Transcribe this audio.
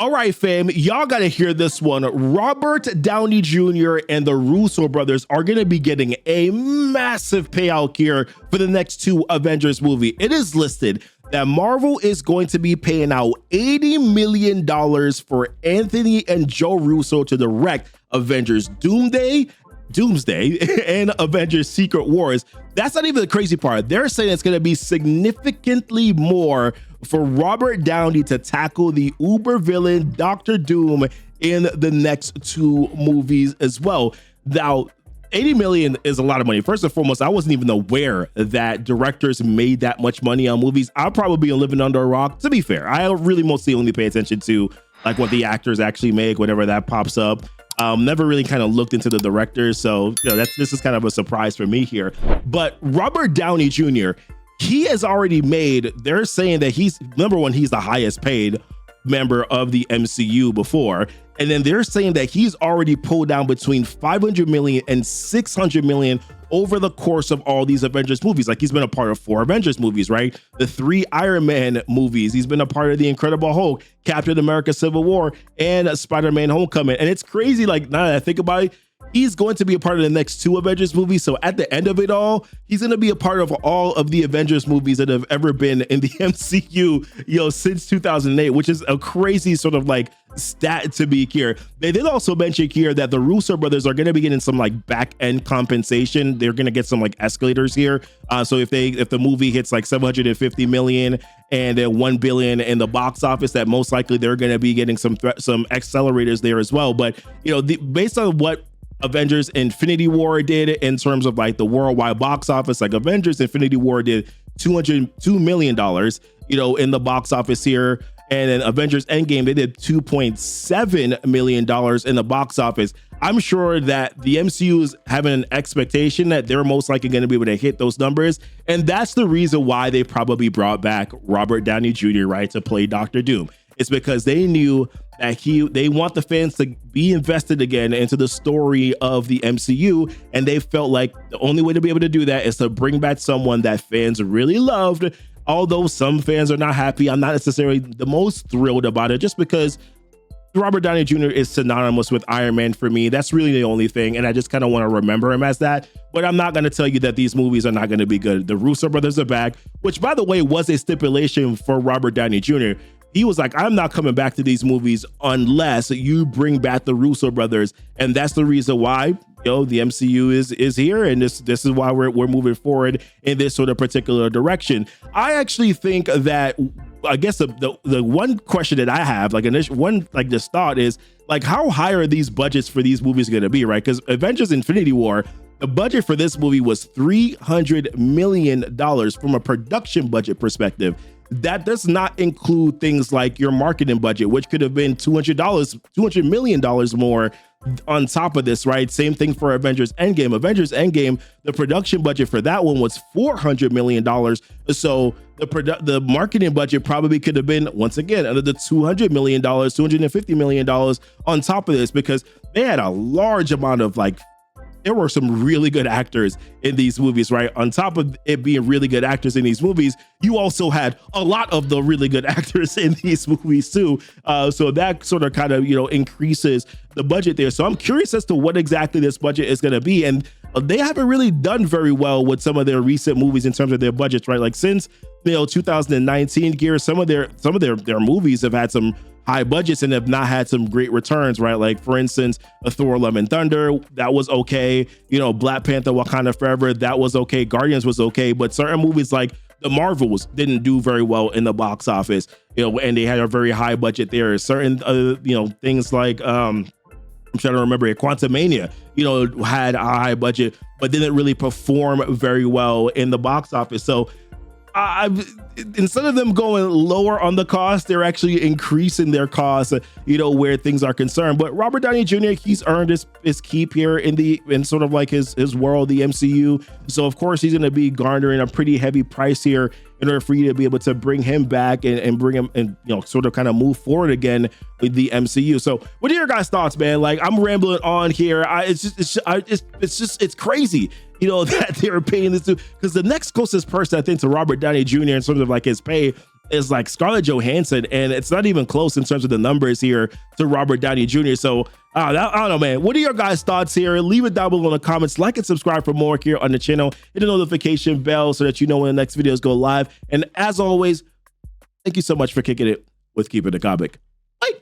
All right, fam, y'all got to hear this one. Robert Downey Jr. and the Russo brothers are going to be getting a massive payout here for the next two Avengers movie. It is listed that Marvel is going to be paying out $80 million for Anthony and Joe Russo to direct Avengers Doomsday and Avengers Secret Wars. That's not even the crazy part. They're saying it's going to be significantly more for Robert Downey to tackle the uber villain Doctor Doom in the next two movies as well. Now, 80 million is a lot of money. First and foremost, I wasn't even aware that directors made that much money on movies. I'll probably be living under a rock. To be fair, I really mostly only pay attention to like what the actors actually make, whenever that pops up. Never really kind of looked into the directors, so this is kind of a surprise for me here. But Robert Downey Jr., he has already made, they're saying that he's, number one, he's the highest paid member of the MCU before, and then they're saying that he's already pulled down between 500 million and 600 million over the course of all these Avengers movies. Like, he's been a part of 4 Avengers movies, right? The 3 Iron Man movies. He's been a part of the Incredible Hulk, Captain America Civil War, and Spider-Man Homecoming. And it's crazy, like, now that I think about it, he's going to be a part of the next 2 Avengers movies. So at the end of it all, he's going to be a part of all of the Avengers movies that have ever been in the MCU, since 2008, which is a crazy sort of like stat to be here. They did also mention here that the Russo brothers are going to be getting some like back end compensation. They're going to get some like escalators here. So if the movie hits like 750 million and then 1 billion in the box office, that most likely they're going to be getting some accelerators there as well. But based on what Avengers Infinity War did in terms of like the worldwide box office, like Avengers Infinity War did $202 million, in the box office here. And then Avengers Endgame, they did $2.7 million in the box office. I'm sure that the MCU is having an expectation that they're most likely going to be able to hit those numbers. And that's the reason why they probably brought back Robert Downey Jr., right, to play Doctor Doom. It's because they knew that they want the fans to be invested again into the story of the MCU, and they felt like the only way to be able to do that is to bring back someone that fans really loved. Although some fans are not happy, I'm not necessarily the most thrilled about it, just because Robert Downey Jr. is synonymous with Iron Man for me. That's really the only thing, and I just kind of want to remember him as that. But I'm not going to tell you that these movies are not going to be good. The Russo brothers are back, which, by the way, was a stipulation for Robert Downey Jr. He was like, I'm not coming back to these movies unless you bring back the Russo brothers. And that's the reason why, the MCU is here. And this is why we're moving forward in this sort of particular direction. I actually think that, I guess the one question that I have, like this thought is, like, how high are these budgets for these movies going to be, right? Because Avengers Infinity War, the budget for this movie was $300 million from a production budget perspective. That does not include things like your marketing budget, which could have been $200 million more on top of this, right? Same thing for Avengers Endgame. Avengers Endgame, the production budget for that one was $400 million. So the marketing budget probably could have been, once again, under the $200 million, $250 million on top of this, because they had a large amount of there were some really good actors in these movies, right? On top of it being really good actors in these movies, you also had a lot of the really good actors in these movies too. So that sort of kind of, increases the budget there. So I'm curious as to what exactly this budget is going to be. And they haven't really done very well with some of their recent movies in terms of their budgets, right? Like since, 2019 gear, some of their movies have had some high budgets and have not had some great returns, right? Like, for instance, Thor: Love and Thunder, that was okay. Black Panther: Wakanda Forever, that was okay. Guardians was okay. But certain movies like the Marvels didn't do very well in the box office, and they had a very high budget there. Certain other, things like, I'm trying to remember it, Quantumania, had a high budget, but didn't really perform very well in the box office. So instead of them going lower on the cost, they're actually increasing their costs, where things are concerned. But Robert Downey Jr., he's earned his keep here in sort of like his world, the MCU. So of course he's going to be garnering a pretty heavy price here in order for you to be able to bring him back and bring him and sort of kind of move forward again with the MCU. So what are your guys' thoughts, man? Like, I'm rambling on here. It's crazy, that they were paying this to, because the next closest person I think to Robert Downey Jr. in terms of like his pay is like Scarlett Johansson, and it's not even close in terms of the numbers here to Robert Downey Jr. So I don't know, man. What are your guys' thoughts here? Leave it down below in the comments. Like and subscribe for more here on the channel. Hit the notification bell so that you know when the next videos go live. And as always, thank you so much for kicking it with Keepin the Comic. Bye.